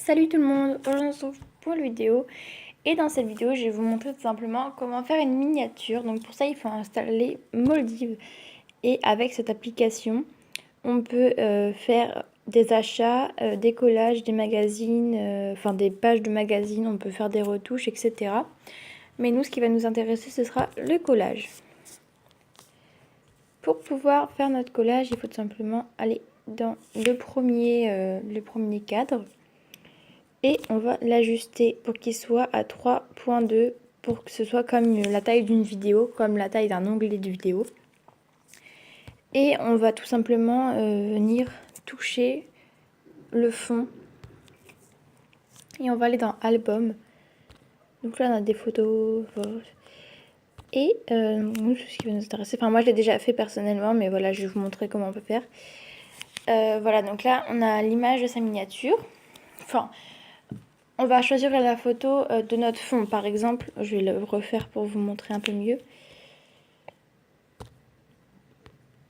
Salut tout le monde, aujourd'hui on se retrouve pour une vidéo et dans cette vidéo je vais vous montrer tout simplement comment faire une miniature. Donc pour ça il faut installer Moldiv et avec cette application on peut faire des achats, des collages, des magazines, enfin des pages de magazines, on peut faire des retouches etc. Mais nous ce qui va nous intéresser ce sera le collage. Pour pouvoir faire notre collage il faut tout simplement aller dans le premier cadre. Et on va l'ajuster pour qu'il soit à 3.2 pour que ce soit comme la taille d'une vidéo, comme la taille d'un onglet de vidéo. Et on va tout simplement venir toucher le fond. Et on va aller dans album. Donc là on a des photos. Et ce qui va nous intéresser, enfin moi je l'ai déjà fait personnellement, mais voilà je vais vous montrer comment on peut faire. Voilà, donc là on a l'image de sa miniature. Enfin, on va choisir la photo de notre fond. Par exemple, je vais le refaire pour vous montrer un peu mieux.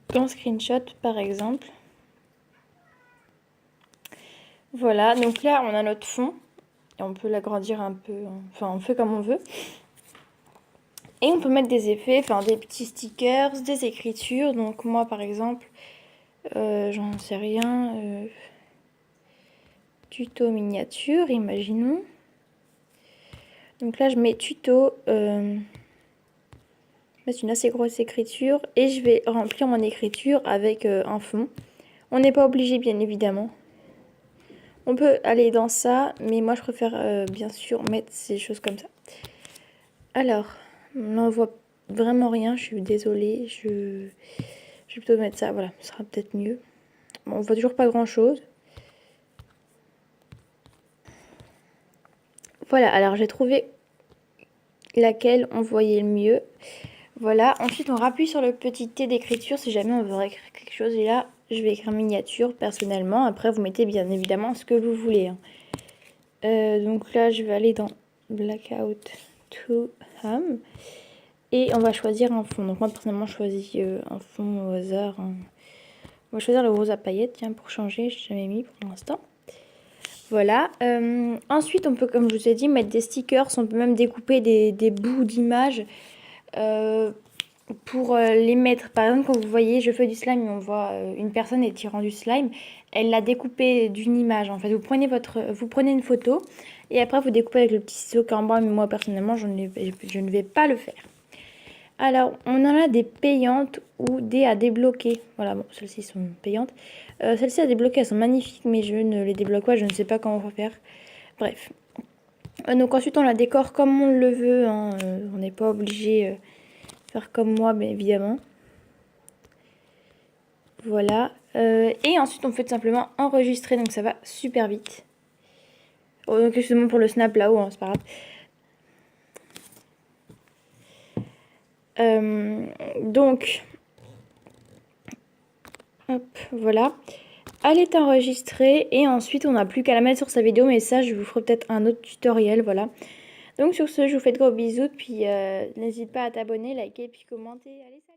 Dans screenshot, par exemple. Voilà, donc là, on a notre fond. Et on peut l'agrandir un peu. Enfin, on fait comme on veut. Et on peut mettre des effets, enfin des petits stickers, des écritures. Donc moi, par exemple, j'en sais rien. Tuto miniature, imaginons. Donc là, je mets tuto, mettre une assez grosse écriture et je vais remplir mon écriture avec un fond. On n'est pas obligé, bien évidemment. On peut aller dans ça, mais moi, je préfère bien sûr mettre ces choses comme ça. Alors, on n'en voit vraiment rien, je suis désolée. Je vais plutôt mettre ça, voilà, ce sera peut-être mieux. Bon, on voit toujours pas grand-chose. Voilà, alors j'ai trouvé laquelle on voyait le mieux. Voilà, ensuite on rappuie sur le petit T d'écriture si jamais on veut écrire quelque chose. Et là, je vais écrire miniature personnellement. Après, vous mettez bien évidemment ce que vous voulez. Donc là, je vais aller dans Blackout to Home. Et on va choisir un fond. Donc moi, personnellement, je choisis un fond au hasard. On va choisir le rose à paillettes, tiens, pour changer. Je n'ai jamais mis pour l'instant. Voilà. Ensuite, on peut, comme je vous ai dit, mettre des stickers. On peut même découper des bouts d'images pour les mettre. Par exemple, quand vous voyez je fais du slime, on voit une personne étirant du slime, elle l'a découpé d'une image. En fait, vous prenez une photo et après vous découpez avec le petit ciseau qui est en bas. Mais moi personnellement, je ne vais pas le faire. Alors, on en a des payantes ou des à débloquer. Voilà, bon, celles-ci sont payantes. Celles-ci à débloquer, elles sont magnifiques, mais je ne les débloque pas. Je ne sais pas comment faire. Bref. Donc ensuite, on la décore comme on le veut. Hein. On n'est pas obligé de faire comme moi, mais évidemment. Voilà. Et ensuite, on fait tout simplement enregistrer. Donc ça va super vite. Oh, donc justement pour le snap là-haut, hein, c'est pas grave. Donc, hop, voilà. Elle est enregistrée et ensuite on n'a plus qu'à la mettre sur sa vidéo, mais ça je vous ferai peut-être un autre tutoriel, voilà. Donc sur ce, je vous fais de gros bisous, puis n'hésite pas à t'abonner, liker, puis commenter. Allez, salut!